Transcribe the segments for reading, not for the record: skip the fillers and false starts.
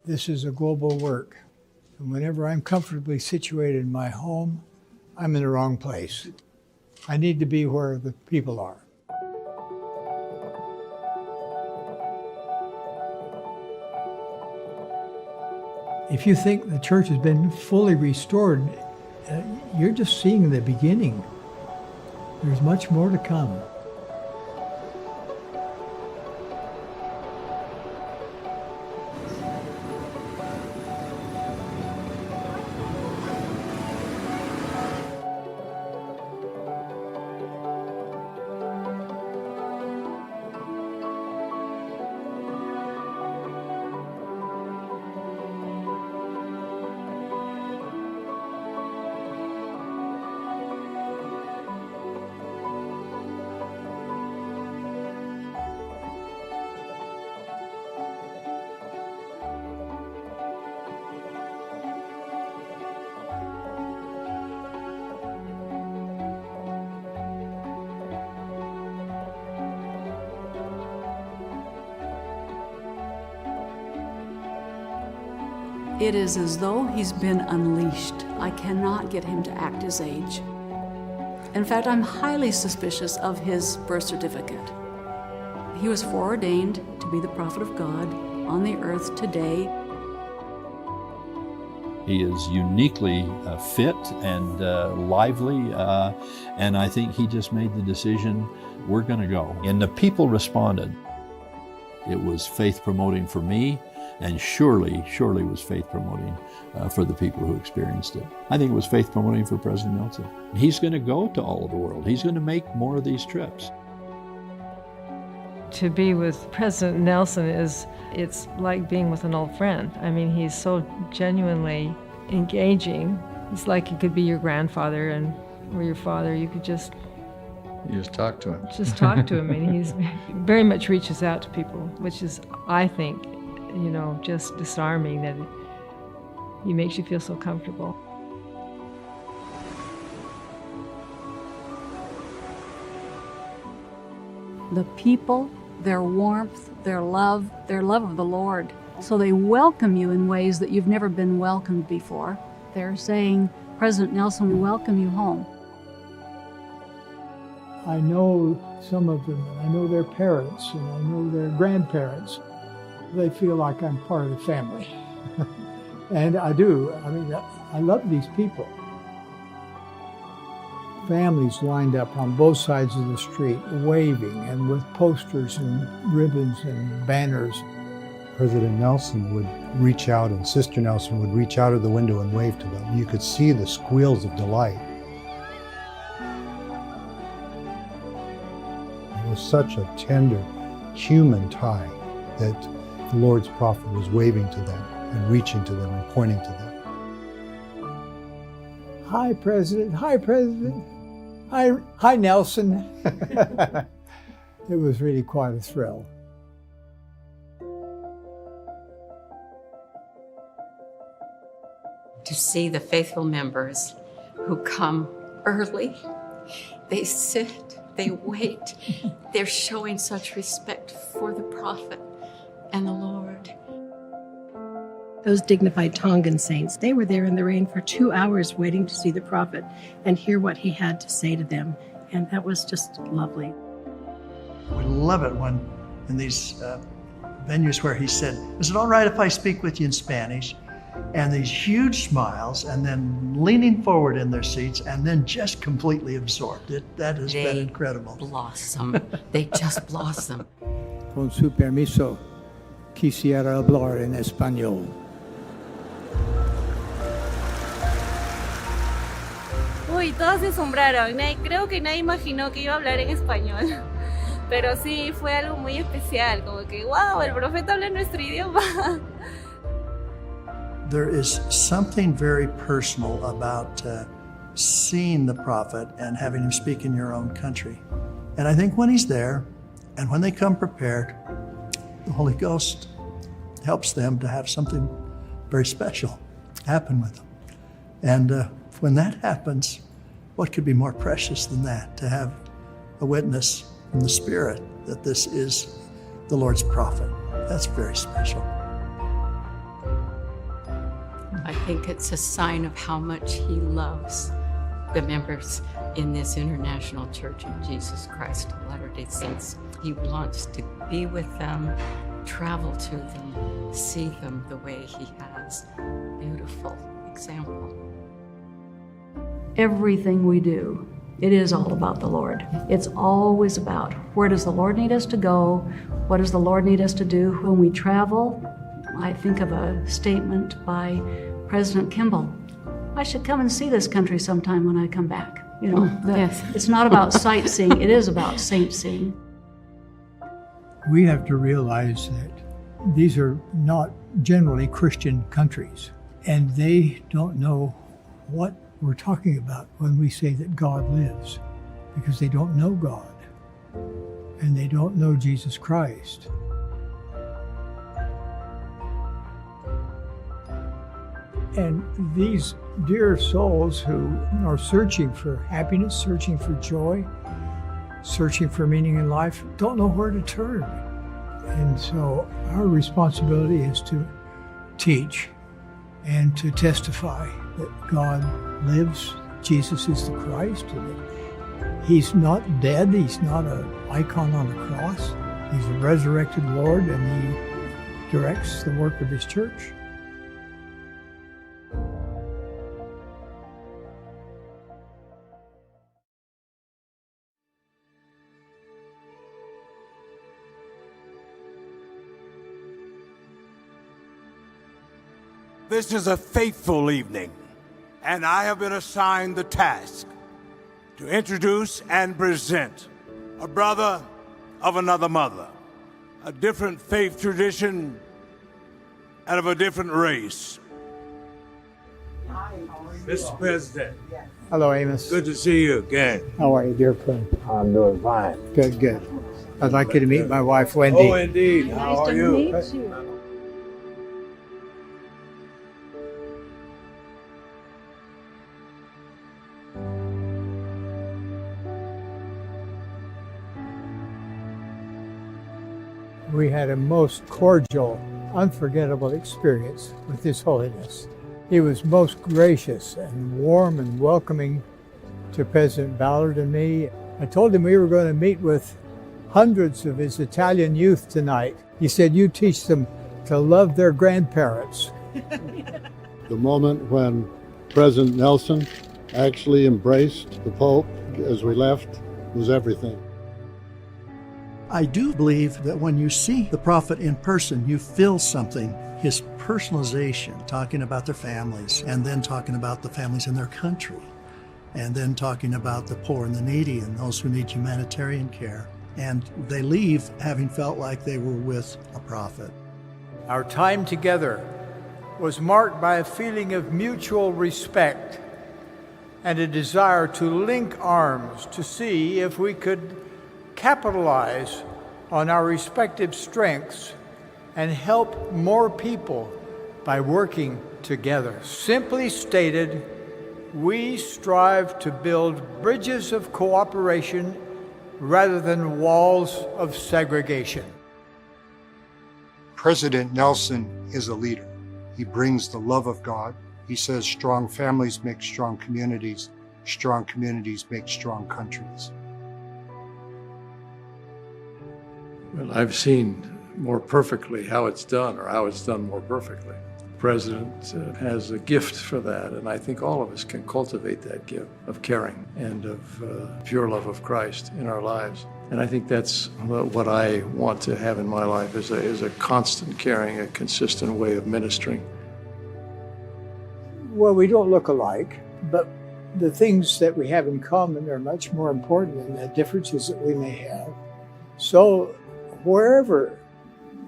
This is a global work. And whenever I'm comfortably situated in my home, I'm in the wrong place. I need to be where the people are. If you think the church has been fully restored, you're just seeing the beginning. There's much more to come. It is as though he's been unleashed. I cannot get him to act his age. In fact, I'm highly suspicious of his birth certificate. He was foreordained to be the prophet of God on the earth today. He is uniquely fit and lively, and I think he just made the decision, we're going to go. And the people responded. It was faith-promoting for me, and surely was faith-promoting for the people who experienced it. I think it was faith-promoting for President Nelson. He's going to go to all of the world. He's going to make more of these trips. To be with President Nelson it's like being with an old friend. I mean, he's so genuinely engaging. It's like he could be your grandfather or your father. You could just talk to him. Just talk to him, and he's very much reaches out to people, which is, I think, just disarming that he makes you feel so comfortable. The people, their warmth, their love of the Lord. So they welcome you in ways that you've never been welcomed before. They're saying, President Nelson, we welcome you home. I know some of them, and I know their parents, and I know their grandparents. They feel like I'm part of the family. And I do. I mean, I love these people. Families lined up on both sides of the street, waving and with posters and ribbons and banners. President Nelson would reach out, and Sister Nelson would reach out of the window and wave to them. You could see the squeals of delight. It was such a tender, human tie that the Lord's prophet was waving to them and reaching to them and pointing to them. Hi, President. Hi, President. Hi, Nelson. It was really quite a thrill. To see the faithful members who come early, they sit, they wait, they're showing such respect for the prophet and the Lord. Those dignified Tongan saints, they were there in the rain for 2 hours waiting to see the prophet and hear what he had to say to them. And that was just lovely. We love it when in these venues where he said, is it all right if I speak with you in Spanish? And these huge smiles, and then leaning forward in their seats, and then just completely absorbed. That has been incredible. Blossom. They just blossom. Con su permiso, quisiera hablar en español. Uy, todos se asombraron. Creo que nadie imaginó que iba a hablar en español. Pero sí, fue algo muy especial. Como que, wow, el profeta habla nuestro idioma. There is something very personal about seeing the prophet and having him speak in your own country. And I think when he's there, and when they come prepared, the Holy Ghost helps them to have something very special happen with them. And when that happens, what could be more precious than that, to have a witness from the Spirit that this is the Lord's prophet? That's very special. think it's a sign of how much he loves the members in this International Church of Jesus Christ of Latter-day Saints. He wants to be with them, travel to them, see them the way he has. Beautiful example. Everything we do, it is all about the Lord. It's always about where does the Lord need us to go? What does the Lord need us to do when we travel? I think of a statement by President Kimball. I should come and see this country sometime when I come back. You know, Yes. It's not about sightseeing, it is about saint-seeing. We have to realize that these are not generally Christian countries, and they don't know what we're talking about when we say that God lives, because they don't know God, and they don't know Jesus Christ. And these dear souls who are searching for happiness, searching for joy, searching for meaning in life, don't know where to turn. And so our responsibility is to teach and to testify that God lives, Jesus is the Christ, and that he's not dead, he's not an icon on a cross, he's a resurrected Lord, and he directs the work of his church. This is a fateful evening, and I have been assigned the task to introduce and present a brother of another mother, a different faith tradition, and of a different race. Mr. President. Hello, Amos. Good to see you again. How are you, dear friend? I'm doing fine. Good, good. I'd like you to meet my wife, Wendy. Oh, indeed. How are you? We had a most cordial, unforgettable experience with His Holiness. He was most gracious and warm and welcoming to President Ballard and me. I told him we were going to meet with hundreds of his Italian youth tonight. He said, "You teach them to love their grandparents." The moment when President Nelson actually embraced the Pope as we left was everything. I do believe that when you see the prophet in person, you feel something. His personalization, talking about their families, and then talking about the families in their country, and then talking about the poor and the needy and those who need humanitarian care. And they leave having felt like they were with a prophet. Our time together was marked by a feeling of mutual respect and a desire to link arms to see if we could capitalize on our respective strengths and help more people by working together. Simply stated, we strive to build bridges of cooperation rather than walls of segregation. President Nelson is a leader. He brings the love of God. He says strong families make strong communities make strong countries. Well, I've seen more perfectly how it's done, or how it's done more perfectly. The President has a gift for that, and I think all of us can cultivate that gift of caring and of pure love of Christ in our lives. And I think that's what I want to have in my life, is a constant caring, a consistent way of ministering. Well, we don't look alike, but the things that we have in common are much more important than the differences that we may have. So wherever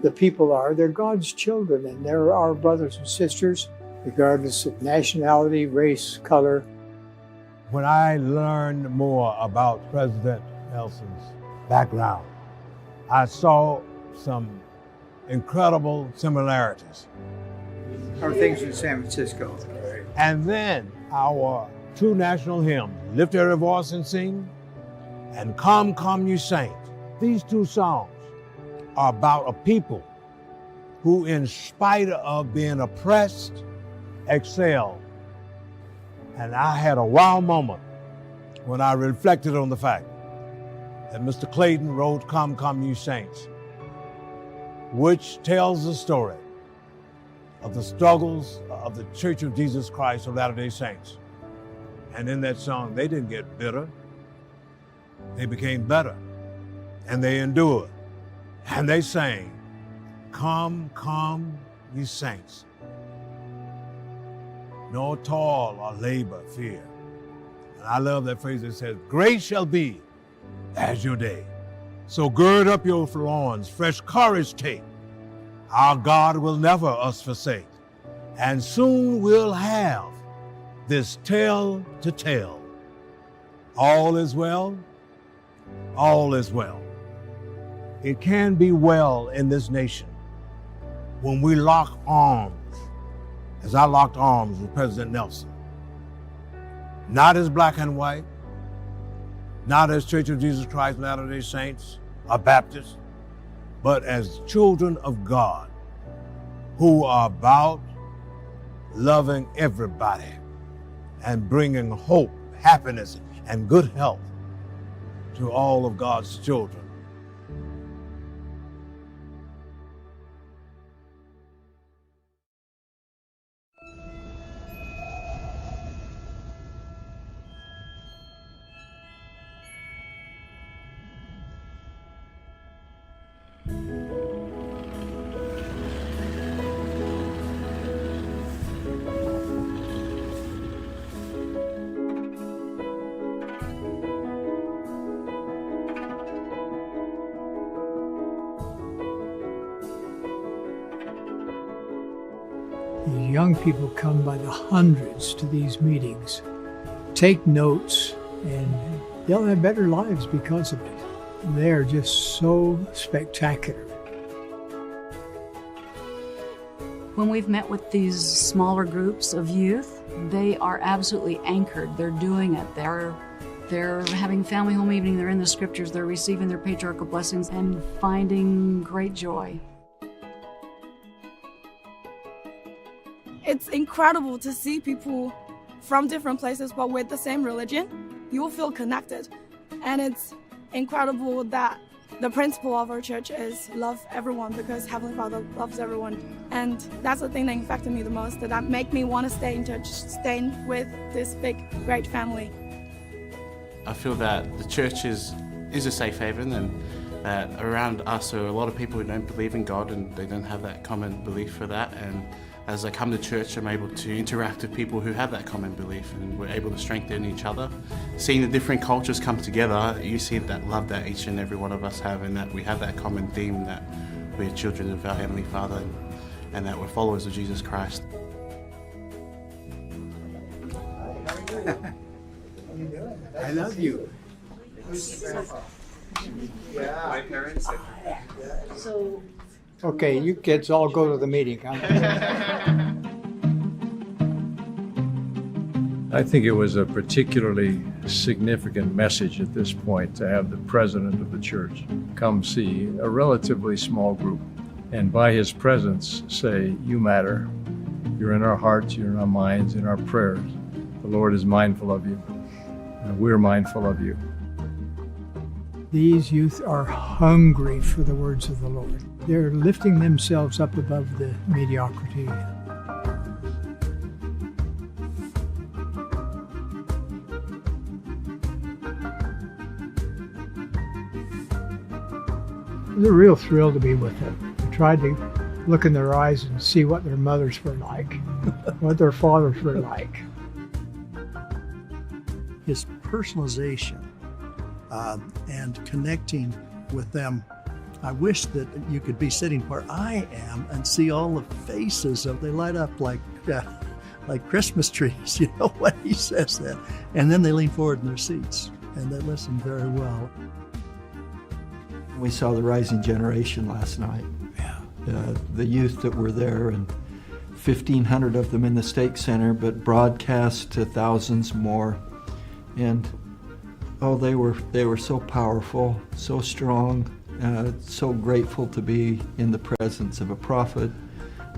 the people are, they're God's children, and they're our brothers and sisters, regardless of nationality, race, color. When I learned more about President Nelson's background, I saw some incredible similarities. How are things in San Francisco? And then our two national hymns, Lift Every Voice and Sing, and Come, Come You Saints. These two songs are about a people who, in spite of being oppressed excel. And I had a wow moment when I reflected on the fact that Mr. Clayton wrote Come, Come, You Saints, which tells the story of the struggles of the Church of Jesus Christ of Latter-day Saints. And in that song, they didn't get bitter. They became better. And they endured. And they sang, Come, come, ye saints. No toil or labor fear. And I love that phrase that says, Great shall be as your day. So gird up your loins, fresh courage take. Our God will never us forsake. And soon we'll have this tale to tell. All is well, all is well. It can be well in this nation when we lock arms, as I locked arms with President Nelson. Not as black and white, not as Church of Jesus Christ Latter-day Saints or Baptists, but as children of God who are about loving everybody and bringing hope, happiness, and good health to all of God's children. These young people come by the hundreds to these meetings, take notes, and they'll have better lives because of it. They're just so spectacular. When we've met with these smaller groups of youth, they are absolutely anchored. They're doing it. They're having family home evening, they're in the scriptures, they're receiving their patriarchal blessings and finding great joy. It's incredible to see people from different places but with the same religion. You will feel connected. And it's incredible that the principle of our church is love everyone because Heavenly Father loves everyone. And that's the thing that affected me the most, that make me want to stay in church, stay with this big, great family. I feel that the church is a safe haven, and that around us are a lot of people who don't believe in God and they don't have that common belief for that. And as I come to church, I'm able to interact with people who have that common belief, and we're able to strengthen each other. Seeing the different cultures come together, you see that love that each and every one of us have, and that we have that common theme that we're children of our Heavenly Father and that we're followers of Jesus Christ. I love you. My parents. So, okay, you kids all go to the meeting. I think it was a particularly significant message at this point to have the president of the church come see a relatively small group and by his presence say, you matter. You're in our hearts, you're in our minds, in our prayers. The Lord is mindful of you, and we're mindful of you. These youth are hungry for the words of the Lord. They're lifting themselves up above the mediocrity. It was a real thrill to be with them. I tried to look in their eyes and see what their mothers were like, what their fathers were like. His personalization and connecting with them. I wish that you could be sitting where I am and see all the faces of they light up like Christmas trees, you know, when he says that. And then they lean forward in their seats and they listen very well. We saw the rising generation last night. Yeah. The youth that were there, and 1,500 of them in the Stake Center, but broadcast to thousands more. And they were so powerful, so strong, so grateful to be in the presence of a prophet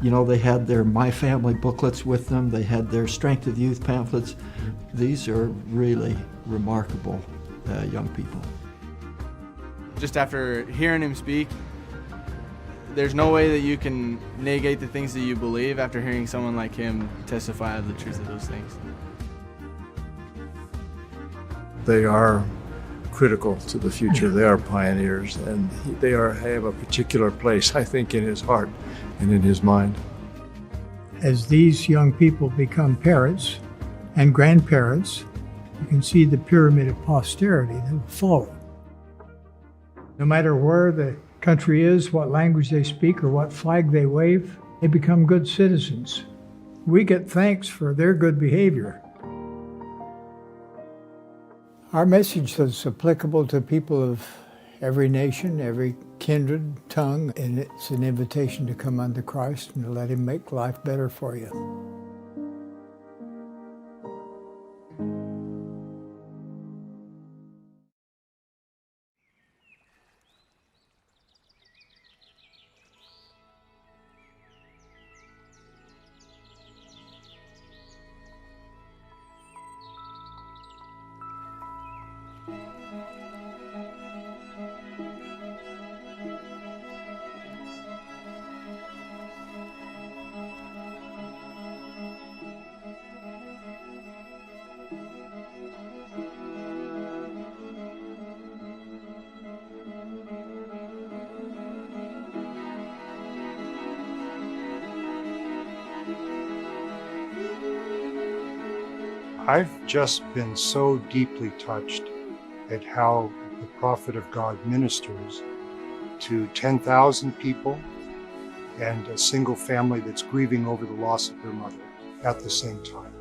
You know, they had their My Family booklets with them. They had their Strength of Youth pamphlets. These are really remarkable young people. Just after hearing him speak, there's no way that you can negate the things that you believe after hearing someone like him testify of the truth of those things. They are critical to the future. They are pioneers, and they have a particular place, I think, in his heart and in his mind. As these young people become parents and grandparents, you can see the pyramid of posterity that will follow. No matter where the country is, what language they speak, or what flag they wave, they become good citizens. We get thanks for their good behavior. Our message is applicable to people of every nation, every kindred tongue, and it's an invitation to come unto Christ and to let Him make life better for you. I've just been so deeply touched at how the prophet of God ministers to 10,000 people and a single family that's grieving over the loss of their mother at the same time.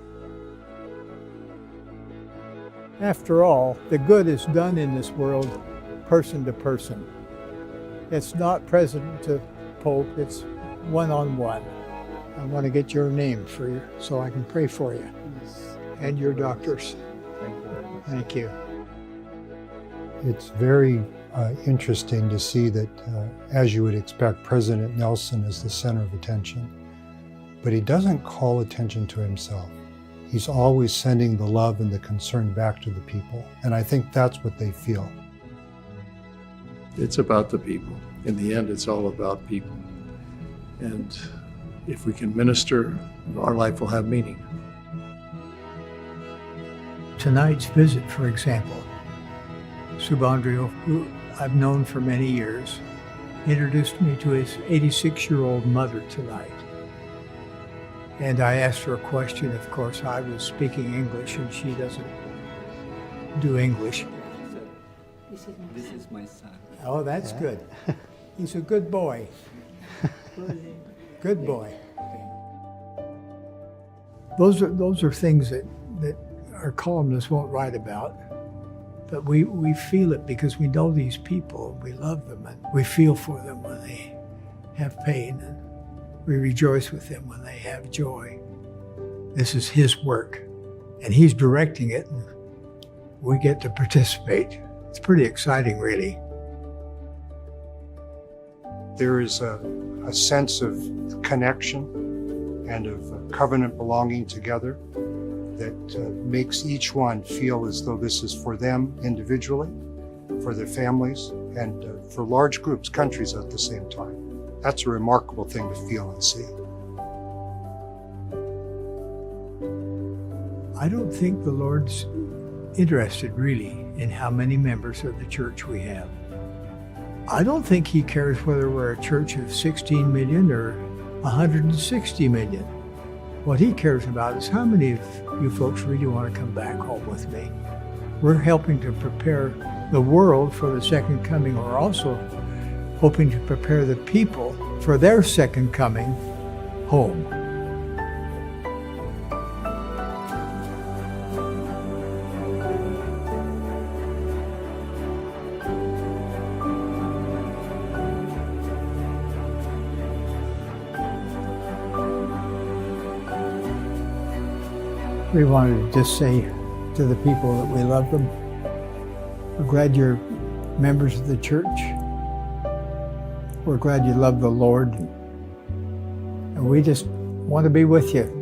After all, the good is done in this world person to person. It's not president to pope, it's one-on-one. I want to get your name so I can pray for you. And your doctors. Thank you. It's very interesting to see that, as you would expect, President Nelson is the center of attention. But he doesn't call attention to himself. He's always sending the love and the concern back to the people. And I think that's what they feel. It's about the people. In the end, it's all about people. And if we can minister, our life will have meaning. Tonight's visit, for example, Subandrio, who I've known for many years, introduced me to his 86-year-old mother tonight. And I asked her a question. Of course, I was speaking English, and she doesn't do English. This is my son. Oh, that's good. He's a good boy. Good boy. Those are things that our columnists won't write about, but we feel it because we know these people, we love them, and we feel for them when they have pain, and we rejoice with them when they have joy. This is his work, and he's directing it, and we get to participate. It's pretty exciting, really. There is a sense of connection and of covenant belonging together that makes each one feel as though this is for them individually, for their families, and for large groups, countries at the same time. That's a remarkable thing to feel and see. I don't think the Lord's interested really in how many members of the church we have. I don't think He cares whether we're a church of 16 million or 160 million. What He cares about is how many of you folks really want to come back home with me. We're helping to prepare the world for the second coming. We're also hoping to prepare the people for their second coming home. We wanted to just say to the people that we love them, we're glad you're members of the church. We're glad you love the Lord. And And we just want to be with you.